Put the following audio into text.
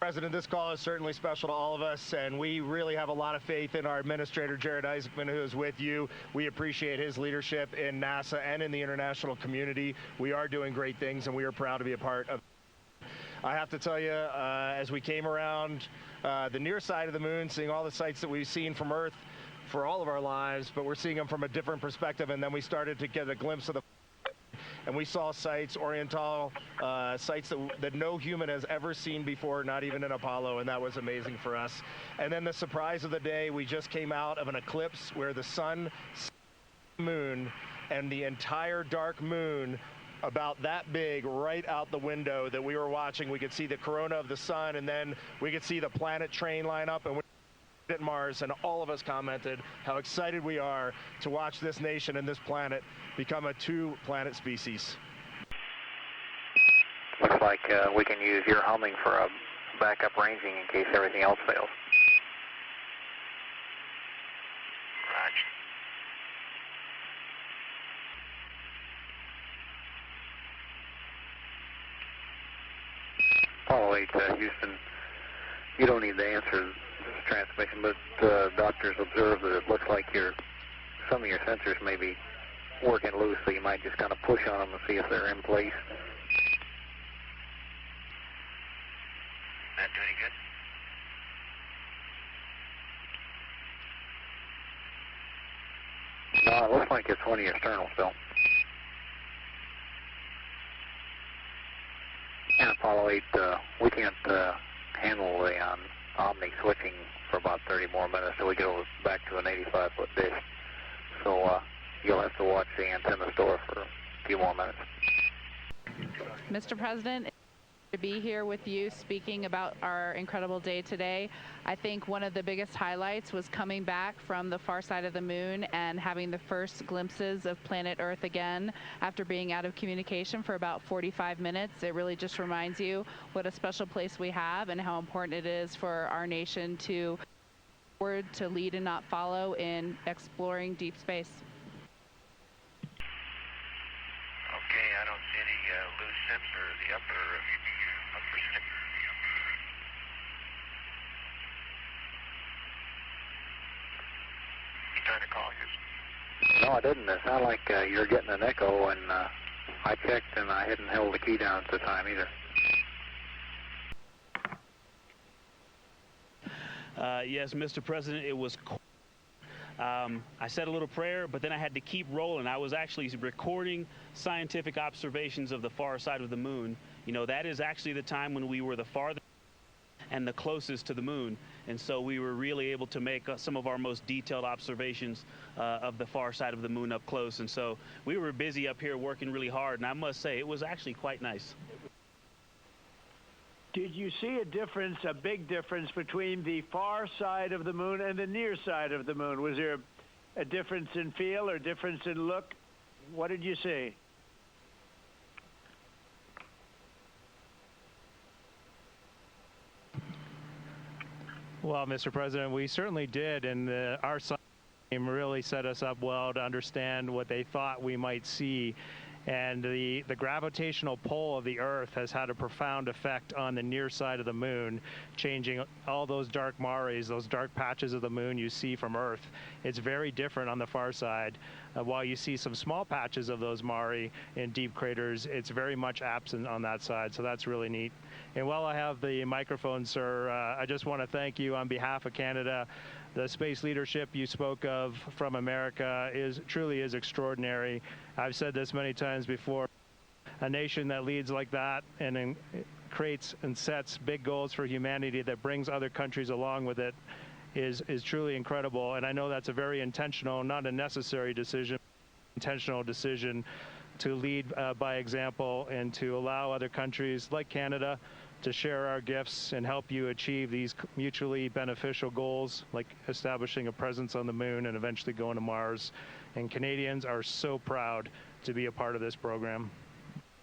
President, this call is certainly special to all of us, and we really have a lot of faith in our administrator, Jared Isaacman, who is with you. We appreciate his leadership in NASA and in the international community. We are doing great things, and we are proud to be a part of. I have to tell you, as we came around the near side of the moon, seeing all the sights that we've seen from Earth for all of our lives, but we're seeing them from a different perspective, and then we started to get a glimpse of the and we saw sites, Oriental sites that no human has ever seen before, not even in Apollo, and that was amazing for us. And then the surprise of the day, we just came out of an eclipse where the sun, moon, and the entire dark moon about that big right out the window that we were watching. We could see the corona of the sun, and then we could see the planet train line up, and we at Mars, and all of us commented how excited we are to watch this nation and this planet become a two-planet species. Looks like we can use your humming for a backup ranging in case everything else fails. Apollo 8, Houston, you don't need to answer this transmission, but doctors observe that it looks like some of your sensors may be working loose, so you might just kind of push on them and see if they're in place. Not doing good? No, it looks like it's one of your externals still. And Apollo 8, we can't handle the Omni switching for about 30 more minutes till we go back to an 85-foot dish. So you'll have to watch the antenna store for a few more minutes. Mr. President, to be here with you speaking about our incredible day today. I think one of the biggest highlights was coming back from the far side of the moon and having the first glimpses of planet Earth again after being out of communication for about 45 minutes. It really just reminds you what a special place we have and how important it is for our nation to lead and not follow in exploring deep space. Okay, I don't see any loose sensor or the upper stick. You trying to call Houston? No, I didn't. It sounded like you're getting an echo, and I checked, and I hadn't held the key down at the time either. Yes, Mr. President, it was I said a little prayer, but then I had to keep rolling. I was actually recording scientific observations of the far side of the moon. You know, that is actually the time when we were the farthest and the closest to the moon. And so we were really able to make some of our most detailed observations of the far side of the moon up close. And so we were busy up here working really hard. And I must say, it was actually quite nice. Did you see a difference, a big difference, between the far side of the moon and the near side of the moon? Was there a difference in feel or difference in look? What did you see? Well, Mr. President, we certainly did, and our science team really set us up well to understand what they thought we might see. And the gravitational pull of the Earth has had a profound effect on the near side of the moon, changing all those dark mares, those dark patches of the moon you see from Earth. It's very different on the far side. While you see some small patches of those mare in deep craters, it's very much absent on that side, so that's really neat. And while I have the microphone, sir, I just want to thank you on behalf of Canada. The space leadership you spoke of from America truly is extraordinary. I've said this many times before. A nation that leads like that and creates and sets big goals for humanity that brings other countries along with it is truly incredible. And I know that's a very intentional, not a necessary decision, intentional decision to lead by example and to allow other countries like Canada to share our gifts and help you achieve these mutually beneficial goals, like establishing a presence on the moon and eventually going to Mars. And Canadians are so proud to be a part of this program.